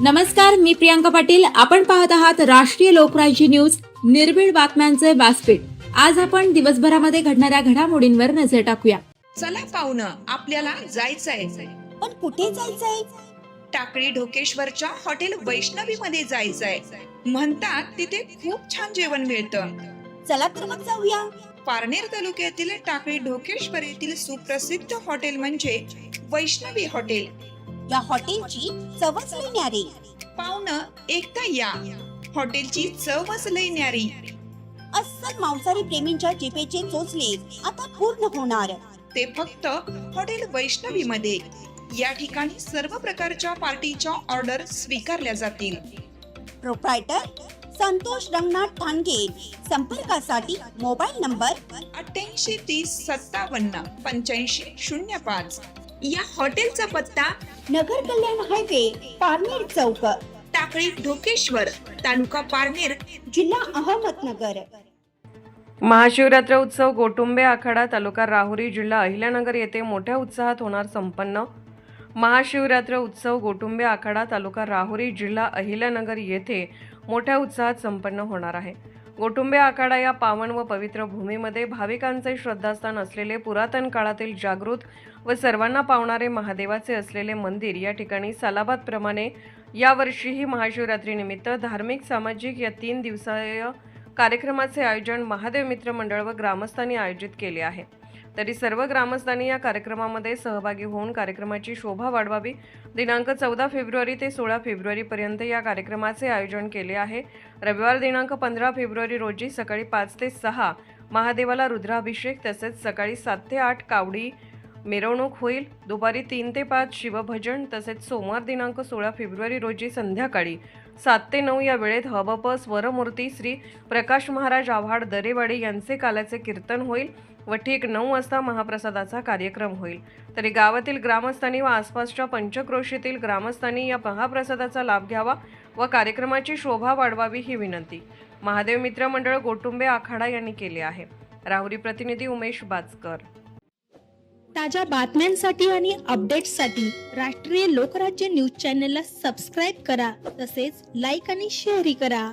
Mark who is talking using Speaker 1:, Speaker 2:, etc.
Speaker 1: नमस्कार, मी प्रियांका पाटील. आपण पाहत आहात राष्ट्रीय लोकराज्य न्यूज, निर्भीड बातम्यांचे व्यासपीठ. आज आपण दिवसभरामध्ये घडणाऱ्या घडामोडींवर नजर टाकूया.
Speaker 2: चला पाहुणं, आपल्याला जायचंय.
Speaker 3: पण कुठे जायचंय?
Speaker 2: टाकळी ढोकेश्वरच्या हॉटेल वैष्णवी मध्ये जायचंय. म्हणतात तिथे खूप छान जेवण मिळतं.
Speaker 3: चला तर मग जाऊया.
Speaker 2: पारनेर तालुक्यातील टाकळी ढोकेश्वर येथील सुप्रसिद्ध हॉटेल म्हणजे वैष्णवी हॉटेल.
Speaker 3: या हॉटेलची चवच लई न्यारी.
Speaker 2: पाहुणं, एकदा या. हॉटेलची चवच लई न्यारी.
Speaker 3: अस्सल मांसाहारी प्रेमींच्या जिभेचे चोचले आता पूर्ण होणार.
Speaker 2: ते फक्त हॉटेल वैष्णवी मध्ये. या ठिकाणी सर्व प्रकारच्या पार्टीच्या ऑर्डर स्वीकारल्या जातील.
Speaker 3: प्रोप्रायटर संतोष रंगनाथ ठाणगे. संपर्कासाठी मोबाईल नंबर
Speaker 2: 8830578505. या हॉटेलचा पत्ता
Speaker 3: नगर कल्याण हायवे, पारनेर चौक,
Speaker 2: टाकळी ढोकेश्वर, तालुका पारनेर,
Speaker 3: जिल्हा अहमदनगर.
Speaker 4: महाशिवरात्र उत्सव गोटुंबे आखाडा, तालुका राहुरी, जिल्हा अहिल्यानगर येथे मोठ्या उत्साहात होणार संपन्न. महाशिवरात्र उत्सव गोटुंबे आखाडा, तालुका राहुरी, जिल्हा अहिल्यानगर येथे मोठ्या उत्साहात संपन्न होणार आहे. गोटुंबे आखाडा या पावन व पवित्र भूमीमध्ये भाविकांचे श्रद्धास्थान असलेले पुरातन काळातील जागृत व सर्वांना पावणारे महादेवाचे असलेले मंदिर या ठिकाणी सालाबादप्रमाणे यावर्षीही महाशिवरात्रीनिमित्त धार्मिक सामाजिक या 3 दिवसीय कार्यक्रमाचे आयोजन महादेव मित्र मंडळ व ग्रामस्थांनी आयोजित केले आहे. तरी सर्व ग्रामस्थांनी या कार्यक्रमामध्ये सहभागी होऊन कार्यक्रमाची शोभा वाढवावी. दिनांक 14 फेब्रुवारी ते 16 फेब्रुवारी पर्यंत या कार्यक्रमाचे आयोजन केले आहे. रविवार दिनांक 15 फेब्रुवारी रोजी सकाळी 5 ते 6 महादेवाला रुद्राभिषेक तसेच सकाळी 7 ते 8 कावडी मिरवणूक होईल. दुपारी 3 ते 5 शिवभजन तसेच सोमवार दिनांक 16 फेब्रुवारी रोजी संध्याकाळी 7 ते 9 या वेळेत हबप स्वरमूर्ती श्री प्रकाश महाराज आव्हाड दरेवाडी यांचे काल्याचे कीर्तन होईल व ठीक 9 वाजता महाप्रसादाचा कार्यक्रम होईल. तरी गावातील ग्रामस्थांनी व आसपासच्या पंचक्रोशीतील ग्रामस्थांनी या महाप्रसादाचा लाभ घ्यावा व कार्यक्रमाची शोभा वाढवावी ही विनंती महादेव मित्र मंडळ गोटुंबे आखाडा यांनी केली आहे. राहुरी प्रतिनिधी उमेश बाचकर.
Speaker 5: ताज्या बातम्यांसाठी आणि अपडेट्ससाठी राष्ट्रीय लोकराज्य न्यूज चॅनलला सबस्क्राईब करा, तसेच लाईक आणि शेअरही करा.